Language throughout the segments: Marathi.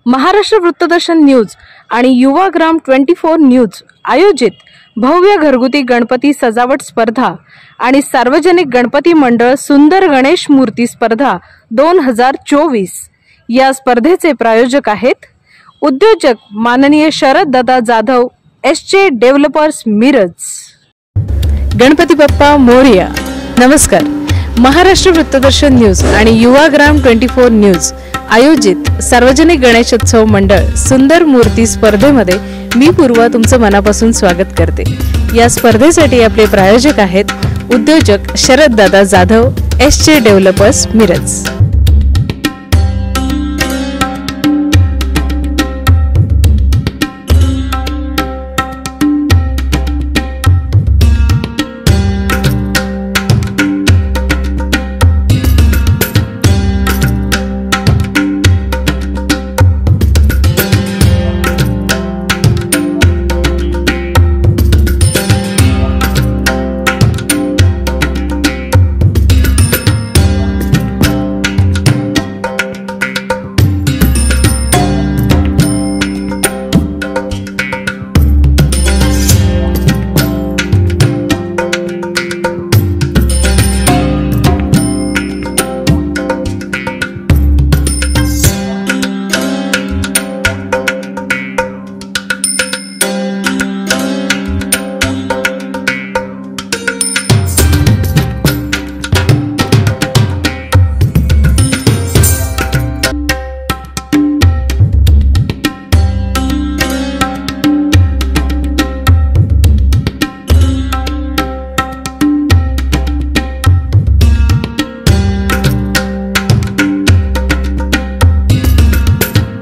महाराष्ट्र वृत्तदर्शन न्यूज आणि युवाग्राम 24 न्यूज आयोजित भव्य घरगुती गणपती सजावट स्पर्धा आणि सार्वजनिक गणपती मंडळ सुंदर गणेश मूर्ती स्पर्धा 2024 या स्पर्धेचे प्रायोजक आहेत उद्योजक माननीय शरद दादा जाधव एसचे डेव्हलपर्स मिरज। गणपती बाप्पा मोरया। नमस्कार। महाराष्ट्र वृत्तदर्शन न्यूज आणि युवाग्राम 24 न्यूज आयोजित सार्वजनिक गणेशोत्सव मंडळ सुंदर मूर्ती स्पर्धेमध्ये मी पूर्वा तुमचं मनापासून स्वागत करते। या स्पर्धेसाठी आपले प्रायोजक आहेत उद्योजक शरद दादा जाधव एसचे डेव्हलपर्स मिरज।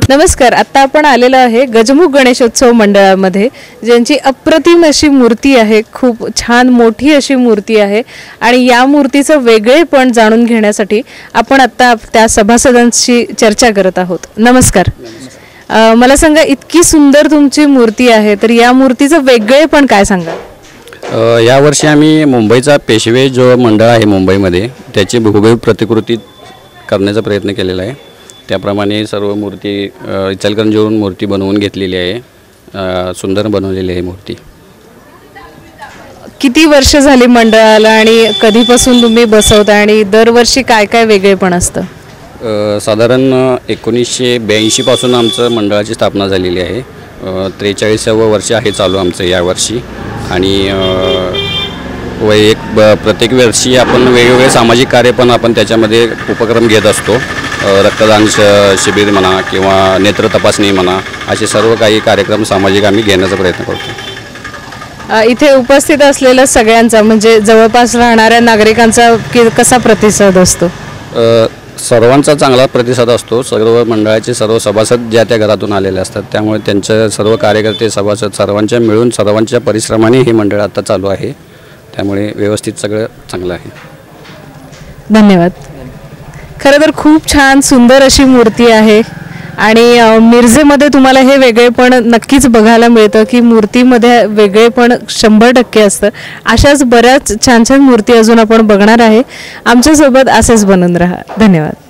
नमस्कार। आता आपण आलेलो आहे गजमुख गणेशोत्सव मंडळामध्ये, ज्यांची अप्रतिम अशी मूर्ती आहे, खूप छान मोठी अशी मूर्ती आहे आणि या मूर्तीचं वेगळेपण जाणून घेण्यासाठी आपण आता त्या सभासदांशी चर्चा करत आहोत। नमस्कार। मला सांगा, इतकी सुंदर तुमची मूर्ती आहे, तर या मूर्तीचं वेगळेपण काय सांगा? या वर्षी आम्ही मुंबईचा पेशवे जो मंडळ आहे मुंबईमध्ये त्याची हुबेहूब प्रतिकृती करण्याचा प्रयत्न केलेला आहे। त्याप्रमाणे सर्व मूर्ती इचलकरंजीवरून मूर्ती बनवून घेतलेली आहे, सुंदर बनवलेली आहे मूर्ती। किती वर्ष झाली मंडळाला आणि कधीपासून तुम्ही बसवता आणि दरवर्षी काय काय वेगळेपण असतं? साधारण 1982 पासून आमचं मंडळाची स्थापना झालेली आहे। 43वे वर्ष आहे चालू आमचं यावर्षी आणि प्रत्येक वर्षी आपण वेगवेगळे सामाजिक कार्य पण आपण त्याच्यामध्ये उपक्रम घेत असतो। रक्तदान शिबिर म्हणा किंवा नेत्र तपासणी म्हणा, असे सर्व काही कार्यक्रम सामाजिक आम्ही घेण्याचा प्रयत्न करतो। इथे उपस्थित असलेल्या सगळ्यांचा म्हणजे जवळपास राहणाऱ्या नागरिकांचा कसा प्रतिसाद असतो? सर्वांचा चांगला प्रतिसाद असतो। सर्व मंडळाचे सर्व सभासद ज्या त्या घरातून आलेले असतात, त्यामुळे त्यांचे सर्व कार्यकर्ते सभासद सर्वांच्या मिळून सर्वांच्या परिश्रमाने हे मंडळ आता चालू आहे, त्यामुळे व्यवस्थित सगळं चांगलं आहे। धन्यवाद। खरं तर खूप छान सुंदर अशी मूर्ती आहे आणि मिरजेमध्ये तुम्हाला हे वेगळेपण नक्कीच बघायला मिळतं की मूर्तीमध्ये वेगळेपण 100% असतं। अशाच बऱ्याच छान छान मूर्ती अजून आपण बघणार आहे। आमच्यासोबत असेच बनून राहा। धन्यवाद।